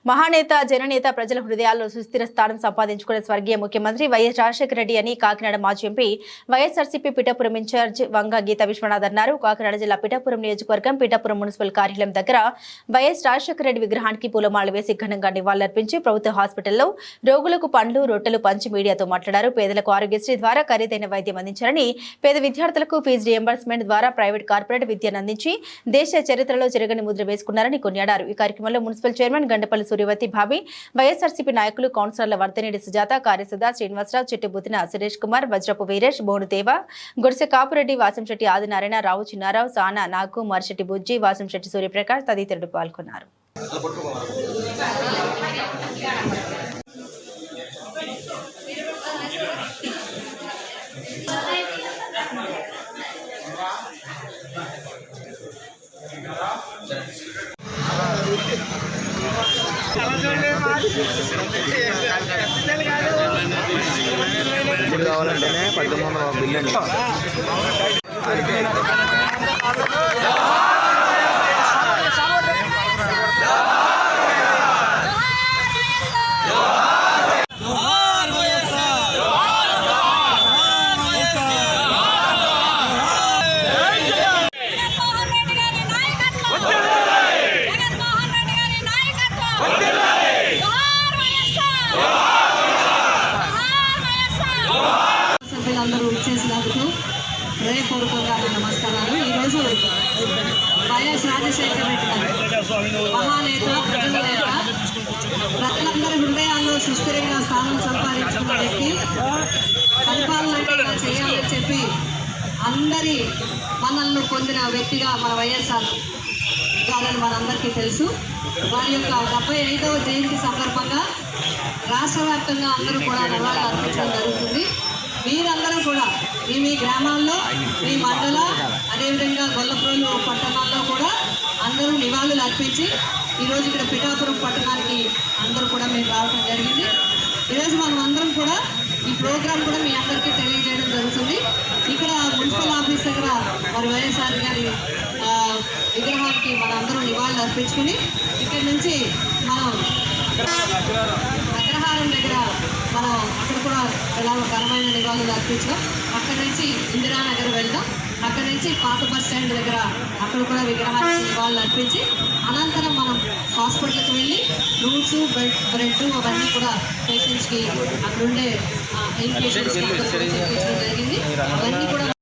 మహానేత జననేత ప్రజల హృదయాల్లో సుస్థిర స్థానం సంపాదించుకున్న స్వర్గీయ ముఖ్యమంత్రి వైఎస్ రాజశేఖర రెడ్డి అని కాకినాడ మాజీ ఎంపీ వైఎస్ఆర్సీపీ పిఠాపురం ఇన్ఛార్జ్ వంగ గీత విశ్వనాథ్ అన్నారు. కాకినాడ జిల్లా పిఠాపురం నియోజకవర్గం పిఠాపురం మున్సిపల్ కార్యాలయం దగ్గర వైఎస్ రాజశేఖర రెడ్డి విగ్రహానికి పూలమాల వేసి ఘనంగా నివాళులర్పించి ప్రభుత్వ హాస్పిటల్లో రోగులకు పండ్లు రొట్టెలు పంచి మీడియాతో మాట్లాడారు. పేదలకు ఆరోగ్యశ్రీ ద్వారా ఖరీదైన వైద్యం అందించారని, పేద విద్యార్థులకు ఫీజు రియంబర్స్మెంట్ ద్వారా ప్రైవేట్ కార్పొరేట్ విద్యను అందించి దేశ చరిత్రలో చెరగని ముద్ర వేసుకున్నారని కొనియాడారు. ఈ కార్యక్రమంలో మున్సిపల్ చైర్మన్ గండపల్లి సూర్యవతి భావి, వైఎస్ఆర్సీపీ నాయకులు కౌన్సిలర్ల వర్ధనేడి సుజాత, కార్యసుధ, శ్రీనివాసరావు, చిట్టుబుతిన సురేష్ కుమార్, వజ్రపు వీరేష్, బోనుదేవ, గుడిసె కాపురెడ్డి, వాసంశెట్టి ఆదినారాయణ, రావు చిన్నారావు, సానా నాగు, మర్షెట్టి బుజ్జి, వాసంశెట్టి సూర్యప్రకాష్ తదితరులు పాల్గొన్నారు. ఇప్పుడు కావాలంటేనే 1900 బిల్లు అండి. సభ్యులందరూ ఇచ్చేసినందుకు హృదయపూర్వకంగా నమస్కారాలు. ఈరోజు వైఎస్ రాజశేఖర రెడ్డి గారు మహానేత, ప్రజల నేత, ప్రజలందరి హృదయాల్లో సుస్థిరంగా స్థానం సంపాదించుకున్న వ్యక్తి, పరిపాలన ఇలా చేయాలని చెప్పి అందరి మనల్ని పొందిన వ్యక్తిగా మన వైఎస్ఆర్ గారని మనందరికీ తెలుసు. వారి యొక్క 75వ జయంతి సందర్భంగా రాష్ట్ర వ్యాప్తంగా అందరూ కూడా నివాళులు అర్పించడం జరుగుతుంది. మీరందరూ కూడా మీ గ్రామాల్లో, మీ మండల, అదేవిధంగా గొల్లప్రోలు పట్టణాల్లో కూడా అందరూ నివాళులు అర్పించి ఈరోజు ఇక్కడ పిఠాపురం పట్టణానికి అందరూ కూడా మేము రావడం జరిగింది. ఈరోజు మనం అందరం కూడా ఈ ప్రోగ్రాం కూడా మీ అందరికీ తెలియజేయడం జరుగుతుంది. ఇక్కడ మున్సిపల్ ఆఫీస్ దగ్గర మరి వైఎస్ఆర్ గారి విగ్రహానికి మన అందరూ నివాళులు అర్పించుకుని ఇక్కడి నుంచి మనం అగ్రహారం దగ్గర మనం అక్కడ కూడా ఎలా ఘనమైన నివాళులు అర్పించాం. అక్కడి నుంచి ఇందిరానగర్ వెళ్దాం. అక్కడి నుంచి పాత బస్ స్టాండ్ దగ్గర అక్కడ కూడా విగ్రహానికి నివాళులు అర్పించి అనంతరం మనం హాస్పిటల్కి వెళ్ళి ఫ్రూట్స్, బ్రెడ్ అవన్నీ కూడా పేషెంట్స్కి అక్కడుండే ఇన్ పేషెంట్స్కి జరిగింది. అవన్నీ కూడా